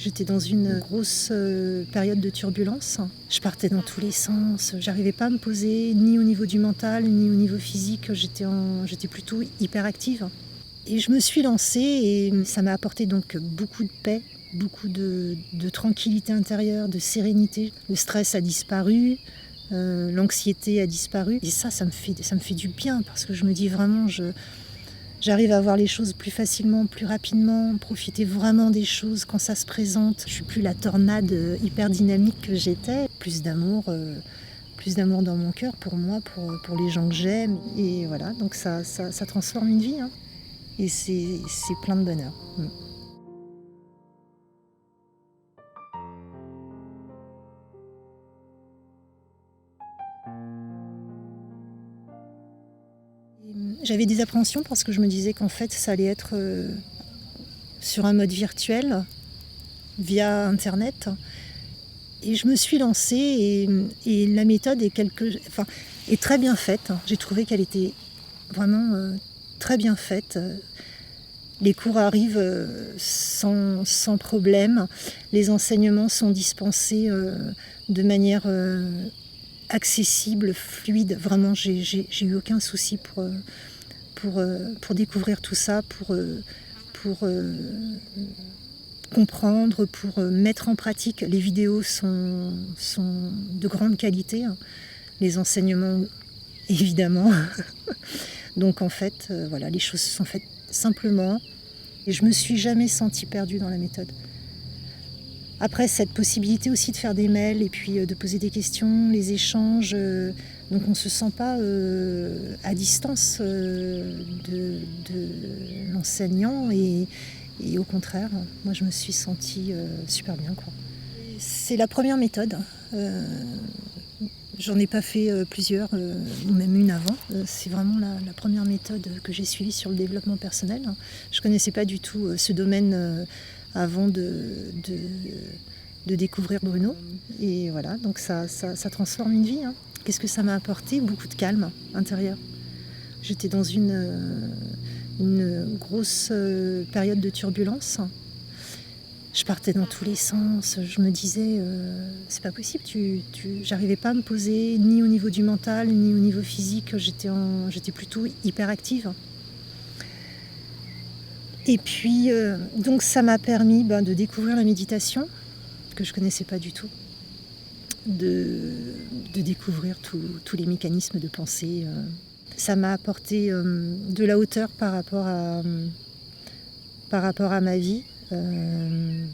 J'étais dans une grosse période de turbulence. Je partais dans tous les sens. J'arrivais pas à me poser, ni au niveau du mental, ni au niveau physique. J'étais plutôt hyperactive. Et je me suis lancée et ça m'a apporté donc beaucoup de paix, beaucoup de tranquillité intérieure, de sérénité. Le stress a disparu, l'anxiété a disparu. Et ça me fait du bien parce que je me dis vraiment, j'arrive à voir les choses plus facilement, plus rapidement, profiter vraiment des choses quand ça se présente. Je suis plus la tornade hyper dynamique que j'étais. Plus d'amour dans mon cœur pour moi, pour les gens que j'aime. Et voilà, donc ça transforme une vie. Hein. Et c'est plein de bonheur. J'avais des appréhensions parce que je me disais qu'en fait ça allait être sur un mode virtuel, via Internet. Et je me suis lancée et la méthode est très bien faite. J'ai trouvé qu'elle était vraiment très bien faite. Les cours arrivent sans problème. Les enseignements sont dispensés de manière accessible, fluide. Vraiment, j'ai eu aucun souci pour découvrir tout ça, pour comprendre, pour mettre en pratique. Les vidéos sont de grande qualité, hein. Les enseignements, évidemment. Donc en fait, voilà, les choses se sont faites simplement et je me suis jamais sentie perdue dans la méthode. Après, cette possibilité aussi de faire des mails et puis de poser des questions, les échanges, donc on ne se sent pas à distance de l'enseignant et au contraire, moi je me suis sentie super bien, quoi. C'est la première méthode. J'en ai pas fait plusieurs, ou même une avant. C'est vraiment la première méthode que j'ai suivie sur le développement personnel. Je ne connaissais pas du tout ce domaine avant de découvrir Bruno. Et voilà, donc ça transforme une vie. Hein. Qu'est-ce que ça m'a apporté? Beaucoup de calme intérieur. J'étais dans une grosse période de turbulence. Je partais dans tous les sens, je me disais, c'est pas possible, j'arrivais pas à me poser, ni au niveau du mental, ni au niveau physique, j'étais plutôt hyperactive. Et puis, donc ça m'a permis de découvrir la méditation, que je connaissais pas du tout, de découvrir tous les mécanismes de pensée. Ça m'a apporté de la hauteur par rapport à ma vie. Le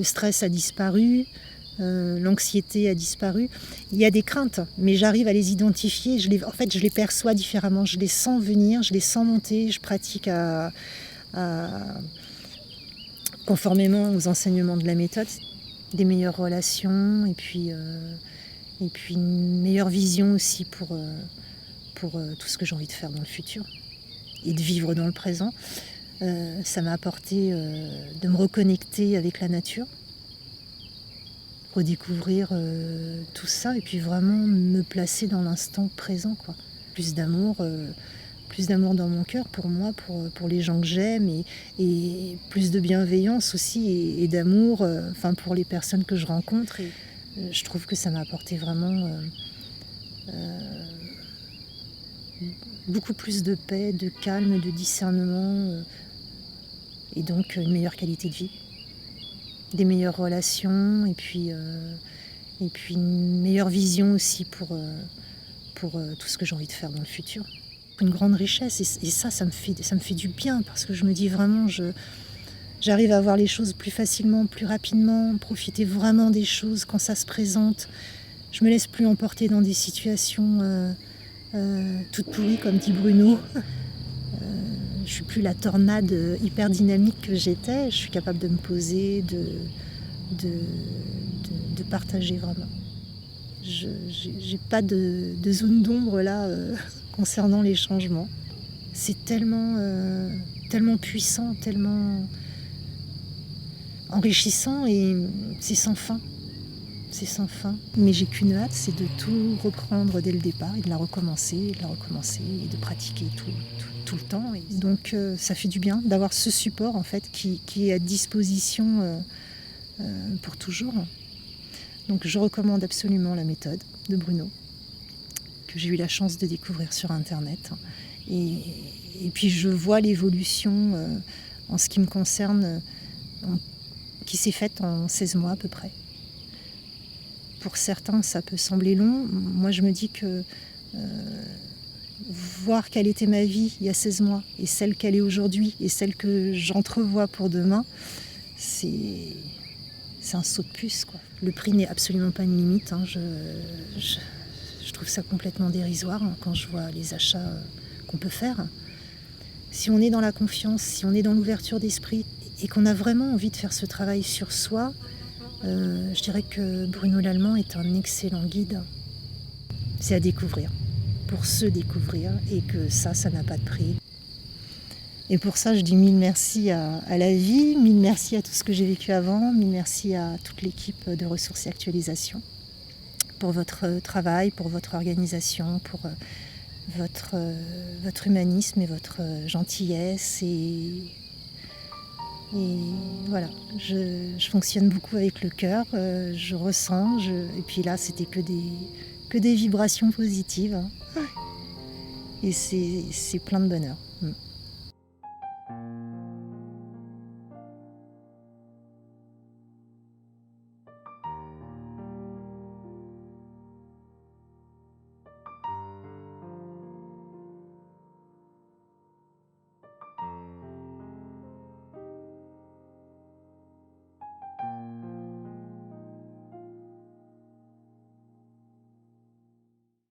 stress a disparu, l'anxiété a disparu. Il y a des craintes, mais j'arrive à les identifier. Je les perçois différemment. Je les sens venir, je les sens monter. Je pratique conformément aux enseignements de la méthode. Des meilleures relations et puis une meilleure vision aussi pour tout ce que j'ai envie de faire dans le futur et de vivre dans le présent. Ça m'a apporté de me reconnecter avec la nature, redécouvrir tout ça et puis vraiment me placer dans l'instant présent, quoi. Plus d'amour dans mon cœur pour moi, pour les gens que j'aime et plus de bienveillance aussi et d'amour pour les personnes que je rencontre. Et, je trouve que ça m'a apporté vraiment beaucoup plus de paix, de calme, de discernement. Et donc une meilleure qualité de vie, des meilleures relations et puis une meilleure vision aussi pour tout ce que j'ai envie de faire dans le futur. Une grande richesse et ça me fait du bien parce que je me dis vraiment, j'arrive à voir les choses plus facilement, plus rapidement, profiter vraiment des choses quand ça se présente. Je me laisse plus emporter dans des situations toutes pourries comme dit Bruno. Je suis plus la tornade hyper dynamique que j'étais. Je suis capable de me poser, de partager vraiment. Je n'ai pas de zone d'ombre là concernant les changements. C'est tellement puissant, tellement enrichissant et c'est sans fin. C'est sans fin. Mais j'ai qu'une hâte, c'est de tout reprendre dès le départ et de la recommencer et de pratiquer tous tout le temps. Et donc ça fait du bien d'avoir ce support en fait qui est à disposition pour toujours. Donc je recommande absolument la méthode de Bruno, que j'ai eu la chance de découvrir sur Internet. Et puis je vois l'évolution en ce qui me concerne, qui s'est faite en 16 mois à peu près. Pour certains, ça peut sembler long. Moi, je me dis que voir quelle était ma vie il y a 16 mois et celle qu'elle est aujourd'hui et celle que j'entrevois pour demain, c'est un saut de puce, quoi. Le prix n'est absolument pas une limite. Hein. Je trouve ça complètement dérisoire quand je vois les achats qu'on peut faire. Si on est dans la confiance, si on est dans l'ouverture d'esprit et qu'on a vraiment envie de faire ce travail sur soi, je dirais que Bruno Lallemand est un excellent guide. C'est à découvrir, pour se découvrir, et que ça n'a pas de prix. Et pour ça, je dis mille merci à la vie, mille merci à tout ce que j'ai vécu avant, mille merci à toute l'équipe de Ressources et Actualisation pour votre travail, pour votre organisation, pour votre humanisme et votre gentillesse. Et voilà, je fonctionne beaucoup avec le cœur, je ressens, et puis là, c'était que des vibrations positives. Hein. Et c'est plein de bonheur.